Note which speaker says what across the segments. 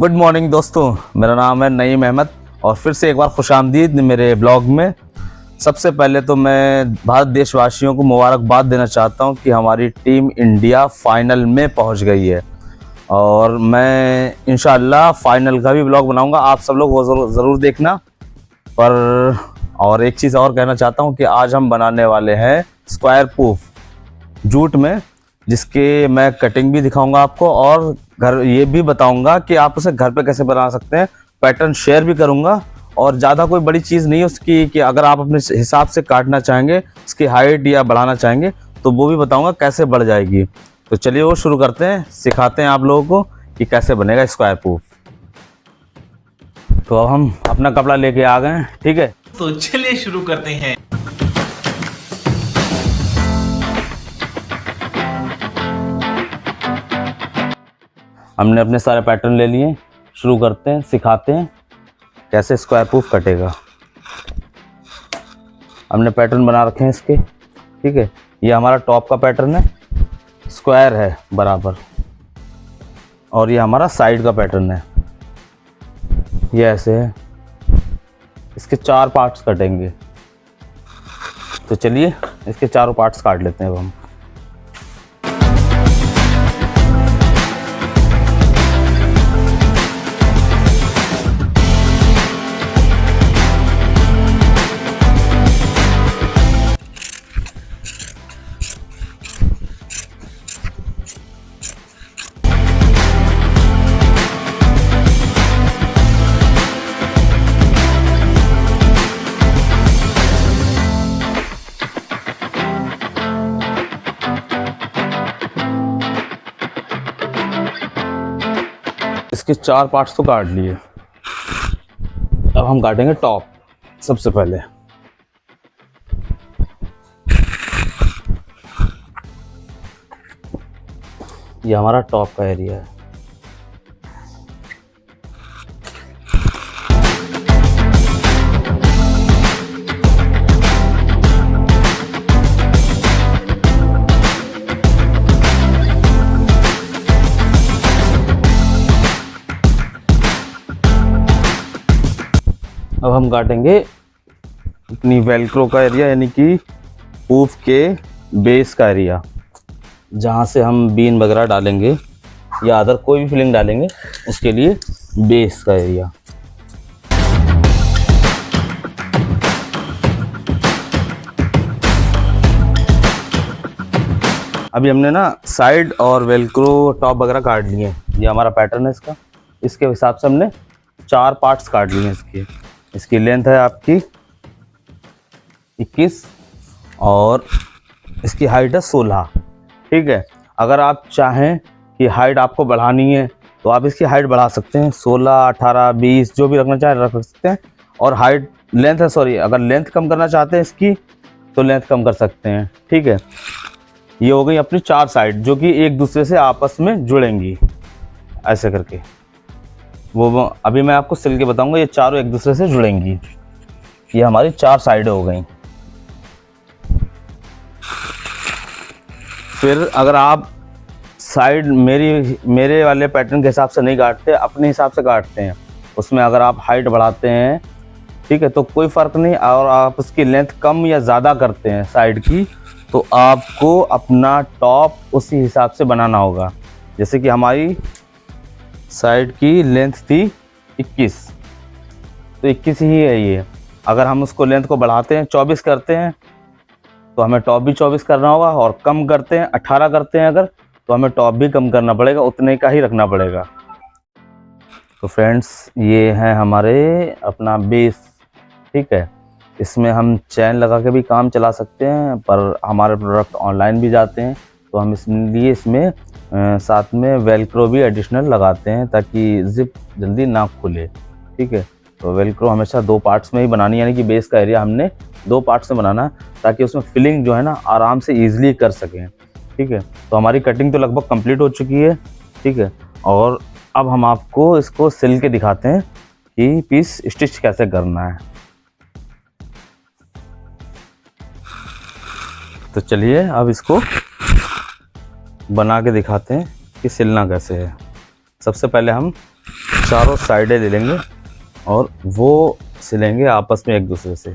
Speaker 1: Good morning दोस्तों, मेरा नाम है नईम अहमद और फिर से एक बार खुशामदीद मेरे ब्लॉग में। सबसे पहले तो मैं भारत देशवासियों को मुबारकबाद देना चाहता हूं कि हमारी टीम इंडिया फाइनल में पहुंच गई है और मैं इंशाअल्लाह फाइनल का भी ब्लॉग बनाऊंगा, आप सब लोग वो ज़रूर देखना। और एक चीज़ और कहना चाहता हूं कि आज हम बनाने वाले हैं स्क्वायर प्रूफ जूट में, जिसके मैं कटिंग भी दिखाऊंगा आपको और घर ये भी बताऊंगा कि आप उसे घर पे कैसे बना सकते हैं। पैटर्न शेयर भी करूंगा और ज़्यादा कोई बड़ी चीज़ नहीं है उसकी, कि अगर आप अपने हिसाब से काटना चाहेंगे, इसकी हाइट या बढ़ाना चाहेंगे तो वो भी बताऊंगा कैसे बढ़ जाएगी। तो चलिए वो शुरू करते हैं, सिखाते हैं आप लोगों को कि कैसे बनेगा स्क्वायर प्रूफ। तो अब हम अपना कपड़ा लेके आ गए हैं, ठीक है,
Speaker 2: तो चलिए शुरू करते हैं।
Speaker 1: हमने अपने सारे पैटर्न ले लिए, शुरू करते हैं, सिखाते हैं कैसे स्क्वायर प्रूफ कटेगा। हमने पैटर्न बना रखे हैं इसके, ठीक है। ये हमारा टॉप का पैटर्न है, स्क्वायर है बराबर, और ये हमारा साइड का पैटर्न है, ये ऐसे है। इसके 4 पार्ट्स कटेंगे, तो चलिए इसके चारों पार्ट्स काट लेते हैं अब हम। इसके 4 पार्ट्स तो काट लिए, अब हम काटेंगे टॉप। सबसे पहले ये हमारा टॉप का एरिया है। अब हम काटेंगे अपनी वेलक्रो का एरिया, यानी कि प्रूफ के बेस का एरिया, जहाँ से हम बीन वगैरह डालेंगे या अदर कोई भी फिलिंग डालेंगे, उसके लिए बेस का एरिया। अभी हमने ना साइड और वेलक्रो टॉप वगैरह काट लिए हैं। ये हमारा पैटर्न है इसका, इसके हिसाब से हमने 4 पार्ट्स काट लिए हैं। इसकी लेंथ है आपकी 21 और इसकी हाइट है 16, ठीक है। अगर आप चाहें कि हाइट आपको बढ़ानी है तो आप इसकी हाइट बढ़ा सकते हैं, 16, 18, 20 जो भी रखना चाहें रख सकते हैं। और हाइट लेंथ है, सॉरी, अगर लेंथ कम करना चाहते हैं इसकी तो लेंथ कम कर सकते हैं, ठीक है। ये हो गई अपनी 4 साइड जो कि एक दूसरे से आपस में जुड़ेंगी, ऐसे करके। वो अभी मैं आपको सिल के बताऊंगा, ये चारों एक दूसरे से जुड़ेंगी। ये हमारी 4 साइडें हो गई। फिर अगर आप साइड मेरे वाले पैटर्न के हिसाब से नहीं काटते, अपने हिसाब से काटते हैं, उसमें अगर आप हाइट बढ़ाते हैं, ठीक है, तो कोई फ़र्क नहीं। और आप उसकी लेंथ कम या ज़्यादा करते हैं साइड की, तो आपको अपना टॉप उसी हिसाब से बनाना होगा। जैसे कि हमारी साइड की लेंथ थी 21, तो 21 ही है ये। अगर हम उसको लेंथ को बढ़ाते हैं, 24 करते हैं, तो हमें टॉप भी 24 करना होगा। और कम करते हैं, 18 करते हैं अगर, तो हमें टॉप भी कम करना पड़ेगा, उतने का ही रखना पड़ेगा। तो फ्रेंड्स, ये है हमारे अपना बेस, ठीक है। इसमें हम चैन लगा के भी काम चला सकते हैं, पर हमारे प्रोडक्ट ऑनलाइन भी जाते हैं, तो हम इसलिए इसमें साथ में वेलक्रो भी एडिशनल लगाते हैं ताकि जिप जल्दी ना खुले, ठीक है। तो वेलक्रो हमेशा 2 पार्ट्स में ही बनानी है, यानी कि बेस का एरिया हमने 2 पार्ट्स में बनाना है ताकि उसमें फिलिंग जो है ना आराम से ईजिली कर सकें, ठीक है। तो हमारी कटिंग तो लगभग कंप्लीट हो चुकी है, ठीक है। और अब हम आपको इसको सिल के दिखाते हैं कि पीस स्टिच कैसे करना है। तो चलिए अब इसको बना के दिखाते हैं कि सिलना कैसे है। सबसे पहले हम चारों साइडें ले लेंगे और वो सिलेंगे आपस में एक दूसरे से।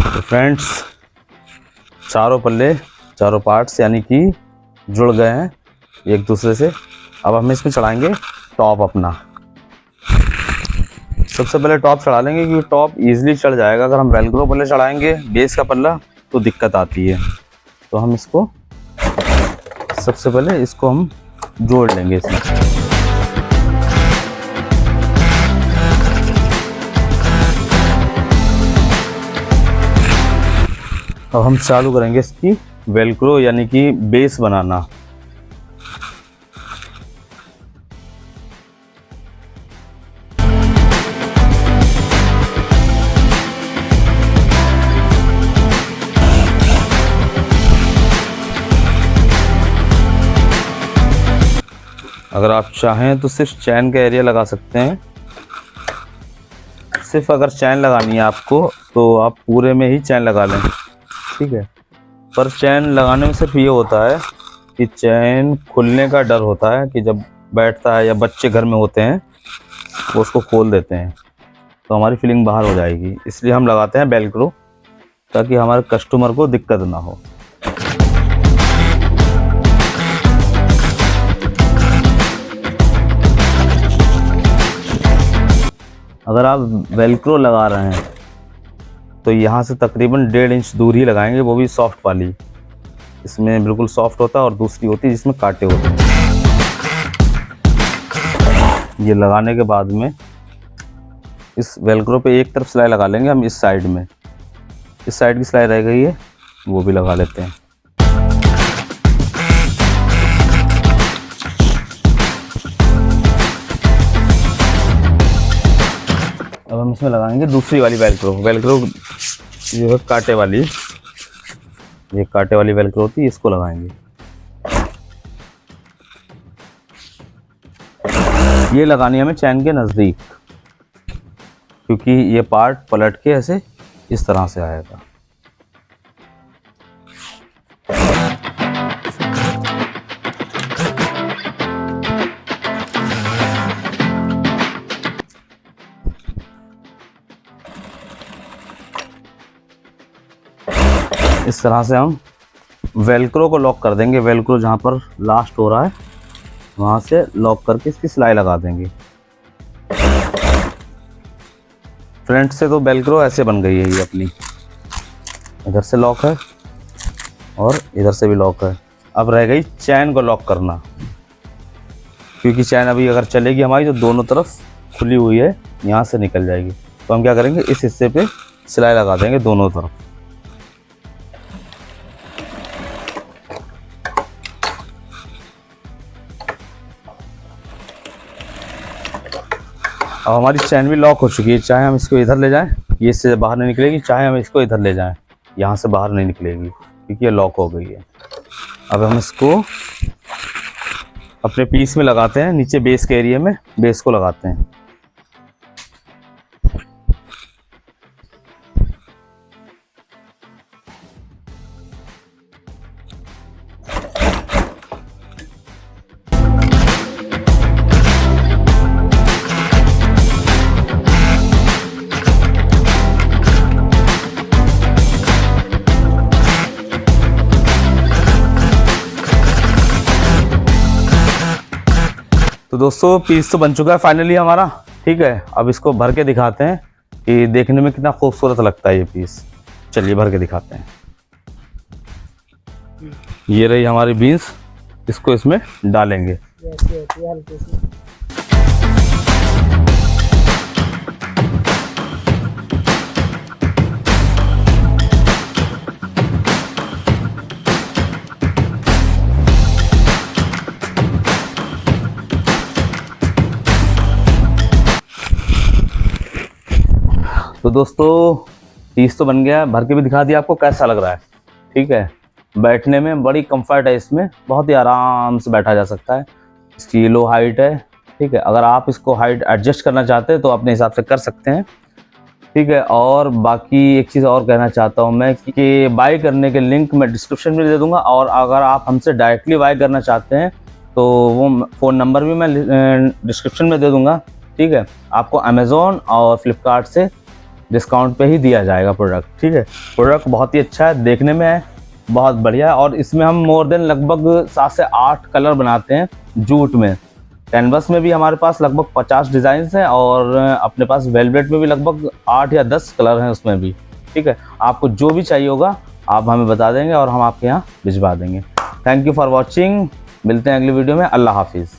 Speaker 1: तो फ्रेंड्स, चारों पल्ले, चारों पार्ट्स यानी कि जुड़ गए हैं एक दूसरे से। अब हम इसमें चढ़ाएंगे टॉप अपना। सबसे पहले टॉप चढ़ा लेंगे क्योंकि टॉप इजीली चढ़ जाएगा। अगर हम वेलक्रो पल्ले चढ़ाएंगे बेस का पल्ला तो दिक्कत आती है। तो हम इसको सबसे पहले इसको हम जोड़ लेंगे इसमें। अब हम चालू करेंगे इसकी वेलक्रो यानी कि बेस बनाना। अगर आप चाहें तो सिर्फ चैन का एरिया लगा सकते हैं। सिर्फ अगर चैन लगानी है आपको तो आप पूरे में ही चैन लगा लें, ठीक है। पर चैन लगाने में सिर्फ ये होता है कि चैन खुलने का डर होता है कि जब बैठता है या बच्चे घर में होते हैं वो उसको खोल देते हैं तो हमारी फिलिंग बाहर हो जाएगी। इसलिए हम लगाते हैं वेलक्रो ताकि हमारे कस्टमर को दिक्कत ना हो। अगर आप वेलक्रो लगा रहे हैं तो यहाँ से तकरीबन 1.5 इंच दूर ही लगाएंगे, वो भी सॉफ्ट वाली। इसमें बिल्कुल सॉफ्ट होता है और दूसरी होती है जिसमें कांटे होते हैं। ये लगाने के बाद में इस वेलक्रो पे एक तरफ सिलाई लगा लेंगे हम इस साइड में। इस साइड की सिलाई रह गई है वो भी लगा लेते हैं। अब हम इसमें लगाएंगे दूसरी वाली वेलक्रो। वेलक्रो जो है कांटे वाली, ये कांटे वाली वेलक्रो होती है, इसको लगाएंगे। ये लगानी है हमें चैन के नज़दीक क्योंकि ये पार्ट पलट के ऐसे इस तरह से आएगा। इस तरह से हम वेलक्रो को लॉक कर देंगे। वेलक्रो जहाँ पर लास्ट हो रहा है वहाँ से लॉक करके इसकी सिलाई लगा देंगे। फ्रंट से तो वेलक्रो ऐसे बन गई है ये अपनी, इधर से लॉक है और इधर से भी लॉक है। अब रह गई चैन को लॉक करना क्योंकि चैन अभी अगर चलेगी हमारी जो दोनों तरफ खुली हुई है यहाँ से निकल जाएगी। तो हम क्या करेंगे, इस हिस्से पे सिलाई लगा देंगे दोनों तरफ। अब हमारी चैन भी लॉक हो चुकी है। चाहे हम इसको इधर ले जाएं, ये इससे बाहर नहीं निकलेगी, चाहे हम इसको इधर ले जाएं, यहाँ से बाहर नहीं निकलेगी क्योंकि ये लॉक हो गई है। अब हम इसको अपने पीस में लगाते हैं, नीचे बेस के एरिया में बेस को लगाते हैं। तो दोस्तों पीस तो बन चुका है फाइनली हमारा, ठीक है। अब इसको भर के दिखाते हैं कि देखने में कितना खूबसूरत लगता है ये पीस। चलिए भर के दिखाते हैं। ये रही हमारी बीन्स, इसको इसमें डालेंगे। तो दोस्तों पीस तो बन गया, भर के भी दिखा दिया आपको कैसा लग रहा है, ठीक है। बैठने में बड़ी कंफर्ट है, इसमें बहुत ही आराम से बैठा जा सकता है। इसकी लो हाइट है ठीक है, अगर आप इसको हाइट एडजस्ट करना चाहते हैं तो अपने हिसाब से कर सकते हैं, ठीक है। और बाकी एक चीज़ और कहना चाहता हूँ मैं कि बाय करने के लिंक मैं डिस्क्रिप्शन में दे दूँगा, और अगर आप हमसे डायरेक्टली बाय करना चाहते हैं तो वो फ़ोन नंबर भी मैं डिस्क्रिप्शन में दे दूँगा, ठीक है। आपको अमेज़ॉन और फ्लिपकार्ट से डिस्काउंट पे ही दिया जाएगा प्रोडक्ट, ठीक है। प्रोडक्ट बहुत ही अच्छा है, देखने में है बहुत बढ़िया है, और इसमें हम मोर देन लगभग 7 से 8 कलर बनाते हैं जूट में। कैनवस में भी हमारे पास लगभग 50 डिज़ाइंस हैं, और अपने पास वेलवेट में भी लगभग 8 या 10 कलर हैं उसमें भी, ठीक है। आपको जो भी चाहिए होगा आप हमें बता देंगे और हम आपके यहाँ भिजवा देंगे। थैंक यू फॉर वॉचिंग, मिलते हैं अगली वीडियो में। अल्लाह हाफिज़।